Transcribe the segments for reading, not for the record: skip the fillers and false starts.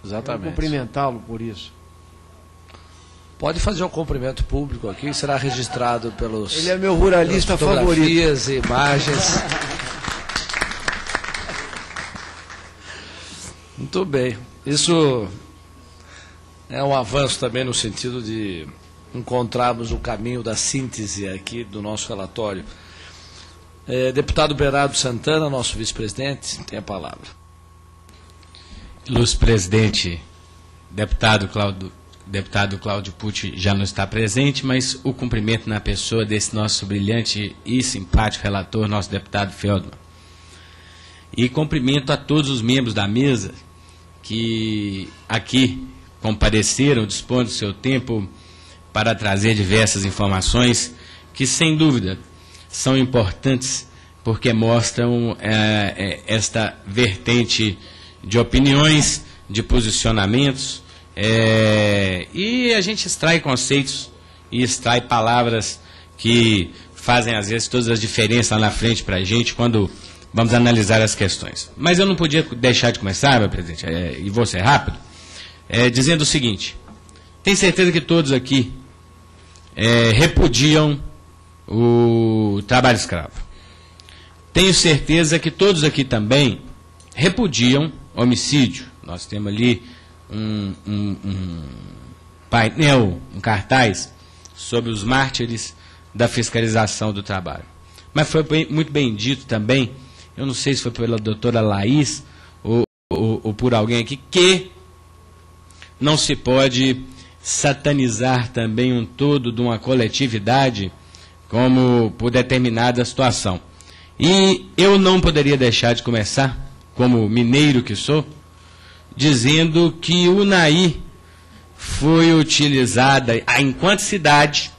Exatamente. Quero cumprimentá-lo por isso. Pode fazer um cumprimento público aqui, será registrado pelos... Ele é meu ruralista favorito. Fotografias e imagens. Muito bem. Isso é um avanço também no sentido de encontrarmos o caminho da síntese aqui do nosso relatório. Deputado Bernardo Santana, nosso vice-presidente, tem a palavra. Ilustre presidente, deputado Cláudio Pucci já não está presente, mas o cumprimento na pessoa desse nosso brilhante e simpático relator, nosso deputado Feldman. E cumprimento a todos os membros da mesa que aqui compareceram, dispõem do seu tempo para trazer diversas informações que, sem dúvida, são importantes porque mostram esta vertente de opiniões, de posicionamentos, e a gente extrai conceitos e extrai palavras que fazem, às vezes, todas as diferenças lá na frente para a gente quando vamos analisar as questões. Mas eu não podia deixar de começar, meu presidente, e vou ser rápido, dizendo o seguinte: tenho certeza que todos aqui repudiam o trabalho escravo. Tenho certeza que todos aqui também repudiam homicídio. Nós temos ali um painel, um cartaz sobre os mártires da fiscalização do trabalho. Mas foi muito bem dito também, eu não sei se foi pela doutora Laís ou por alguém aqui, que não se pode satanizar também um todo de uma coletividade como por determinada situação. E eu não poderia deixar de começar, como mineiro que sou, dizendo que o Unaí foi utilizada enquanto cidade,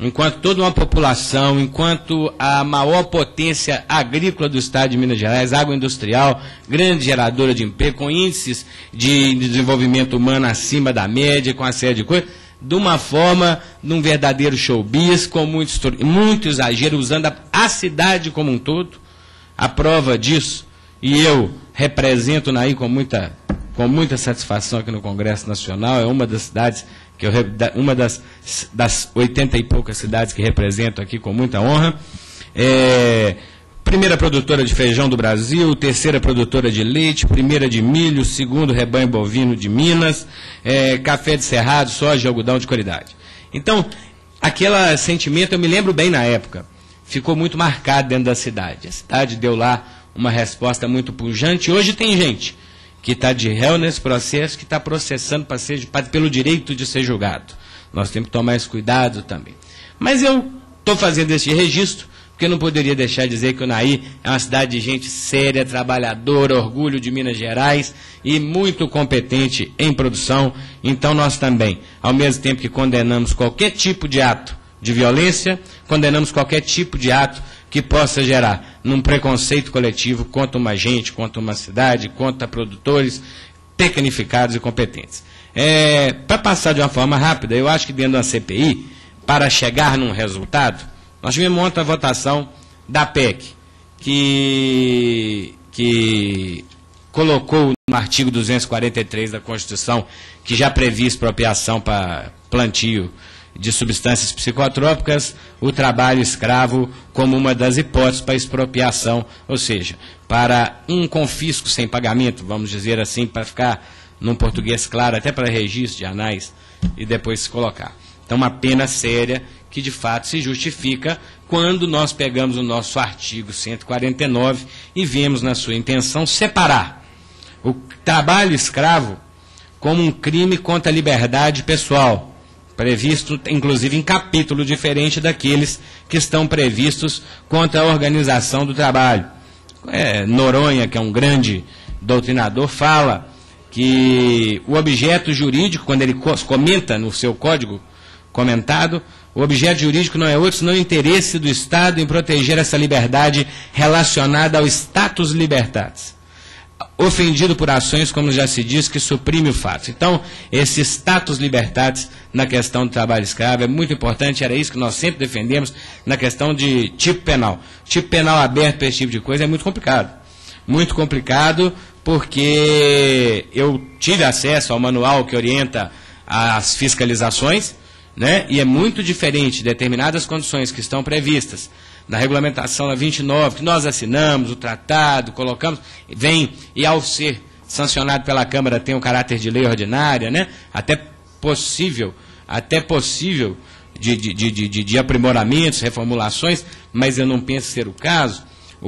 enquanto toda uma população, enquanto a maior potência agrícola do estado de Minas Gerais, agroindustrial, grande geradora de emprego, com índices de desenvolvimento humano acima da média, com uma série de coisas, de uma forma, num verdadeiro showbiz, com muito exagero, usando a cidade como um todo. A prova disso, e eu represento Unaí com muita satisfação aqui no Congresso Nacional, é uma das cidades, uma das 80 e poucas cidades que represento aqui com muita honra. Primeira produtora de feijão do Brasil, terceira produtora de leite, primeira de milho, segundo rebanho bovino de Minas, café de cerrado, soja e algodão de qualidade. Então, aquele sentimento, eu me lembro bem na época, ficou muito marcado dentro da cidade. A cidade deu lá uma resposta muito pujante. Hoje tem gente que está de réu nesse processo, que está processando pelo direito de ser julgado. Nós temos que tomar esse cuidado também. Mas eu estou fazendo esse registro, porque eu não poderia deixar de dizer que o Unaí é uma cidade de gente séria, trabalhadora, orgulho de Minas Gerais e muito competente em produção. Então nós também, ao mesmo tempo que condenamos qualquer tipo de ato de violência, condenamos qualquer tipo de ato que possa gerar num preconceito coletivo contra uma gente, contra uma cidade, contra produtores tecnificados e competentes. Para passar de uma forma rápida, eu acho que dentro da CPI, para chegar num resultado, nós tivemos ontem a votação da PEC, que colocou no artigo 243 da Constituição, que já previa expropriação para plantio de substâncias psicotrópicas, o trabalho escravo como uma das hipóteses para expropriação, ou seja, para um confisco sem pagamento, vamos dizer assim, para ficar num português claro, até para registro de anais, e depois se colocar. Então, uma pena séria que, de fato, se justifica quando nós pegamos o nosso artigo 149 e vemos na sua intenção separar o trabalho escravo como um crime contra a liberdade pessoal, previsto, inclusive, em capítulo diferente daqueles que estão previstos contra a organização do trabalho. Noronha, que é um grande doutrinador, fala que o objeto jurídico, quando ele comenta no seu código comentado, o objeto jurídico não é outro senão o interesse do Estado em proteger essa liberdade relacionada ao status libertatis, ofendido por ações, como já se diz, que suprime o fato. Então, esse status libertatis na questão do trabalho escravo é muito importante, era isso que nós sempre defendemos na questão de tipo penal. Tipo penal aberto para esse tipo de coisa é muito complicado. Muito complicado, porque eu tive acesso ao manual que orienta as fiscalizações, né? E é muito diferente determinadas condições que estão previstas na regulamentação da 29, que nós assinamos, o tratado, colocamos, vem e ao ser sancionado pela Câmara tem um caráter de lei ordinária, né? Até possível de aprimoramentos, reformulações, mas eu não penso ser o caso,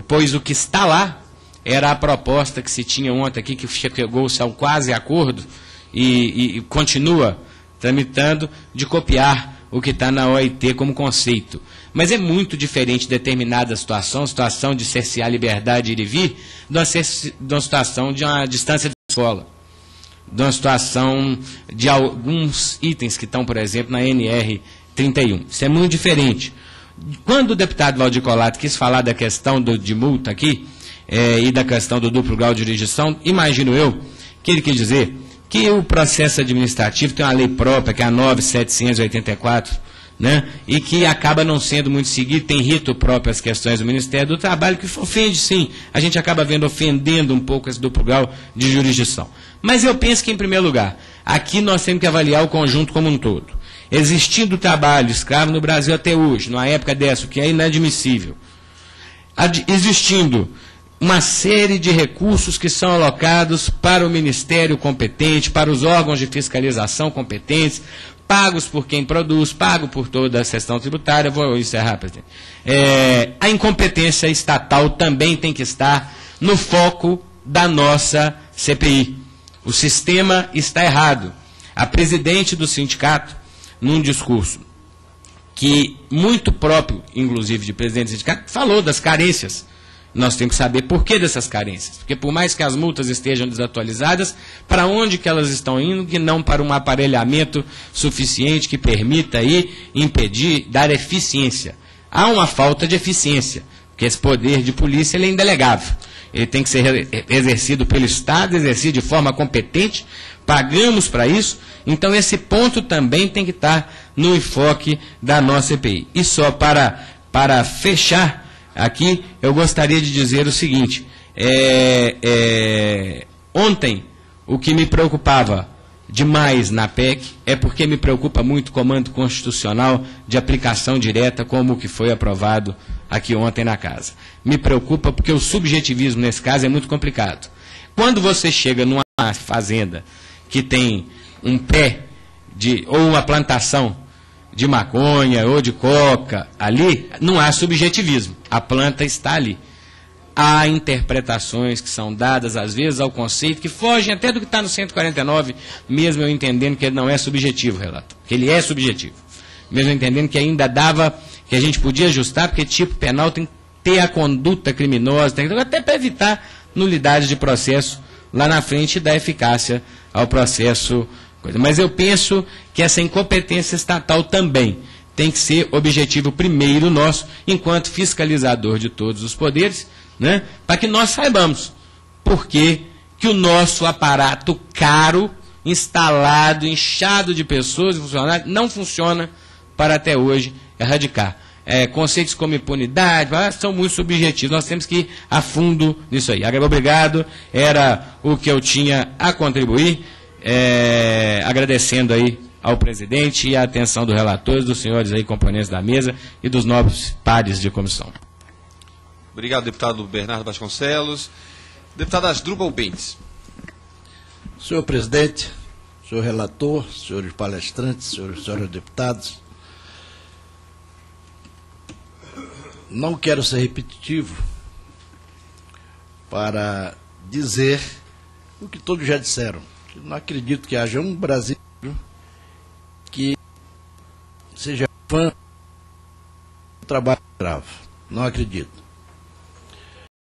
pois o que está lá era a proposta que se tinha ontem aqui, que chegou-se a um quase acordo e continua tramitando, de copiar o que está na OIT como conceito. Mas é muito diferente determinada situação de cercear a liberdade de ir e vir, de uma situação de uma distância de escola, de uma situação de alguns itens que estão, por exemplo, na NR 31. Isso é muito diferente. Quando o deputado Valdir Colato quis falar da questão de multa aqui, e da questão do duplo grau de jurisdição, imagino eu que ele quis dizer que o processo administrativo tem uma lei própria, que é a 9.784, né, e que acaba não sendo muito seguido, tem rito próprio as questões do Ministério do Trabalho, que ofende sim, a gente acaba vendo ofendendo um pouco esse duplo grau de jurisdição. Mas eu penso que, em primeiro lugar, aqui nós temos que avaliar o conjunto como um todo. Existindo trabalho escravo no Brasil até hoje, numa época dessa, o que é inadmissível, existindo uma série de recursos que são alocados para o Ministério competente, para os órgãos de fiscalização competentes, pagos por quem produz, pago por toda a questão tributária. Vou encerrar, presidente. A incompetência estatal também tem que estar no foco da nossa CPI. O sistema está errado. A presidente do sindicato, num discurso que muito próprio, inclusive, de presidente do sindicato, falou das carências. Nós temos que saber por que dessas carências. Porque por mais que as multas estejam desatualizadas, para onde que elas estão indo, que não para um aparelhamento suficiente que permita aí impedir, dar eficiência. Há uma falta de eficiência, porque esse poder de polícia ele é indelegável. Ele tem que ser exercido pelo Estado, exercido de forma competente, pagamos para isso, então esse ponto também tem que estar no enfoque da nossa CPI. E só para fechar aqui, eu gostaria de dizer o seguinte, ontem o que me preocupava demais na PEC é porque me preocupa muito o comando constitucional de aplicação direta como o que foi aprovado aqui ontem na casa. Me preocupa porque o subjetivismo nesse caso é muito complicado. Quando você chega numa fazenda que tem um pé ou uma plantação de maconha ou de coca ali, não há subjetivismo. A planta está ali. Há interpretações que são dadas, às vezes, ao conceito, que fogem até do que está no 149, mesmo eu entendendo que ele não é subjetivo, relator, que ele é subjetivo. Mesmo entendendo que ainda dava, que a gente podia ajustar, porque tipo penal tem que ter a conduta criminosa, tem que, até para evitar nulidade de processo lá na frente e dar eficácia ao processo. Mas eu penso que essa incompetência estatal também tem que ser objetivo primeiro nosso, enquanto fiscalizador de todos os poderes, né, para que nós saibamos por que o nosso aparato caro, instalado, inchado de pessoas e funcionários, não funciona para até hoje erradicar. Conceitos como impunidade são muito subjetivos, nós temos que ir a fundo nisso aí. Obrigado, era o que eu tinha a contribuir. Agradecendo aí ao presidente e a atenção dos relatores, dos senhores aí componentes da mesa e dos nobres pares de comissão. Obrigado, deputado Bernardo Vasconcelos. Deputado Asdrubal Bentes. Senhor presidente, senhor relator, senhores palestrantes, senhores deputados, não quero ser repetitivo para dizer o que todos já disseram. Não acredito que haja um brasileiro que seja fã do trabalho escravo. Não acredito.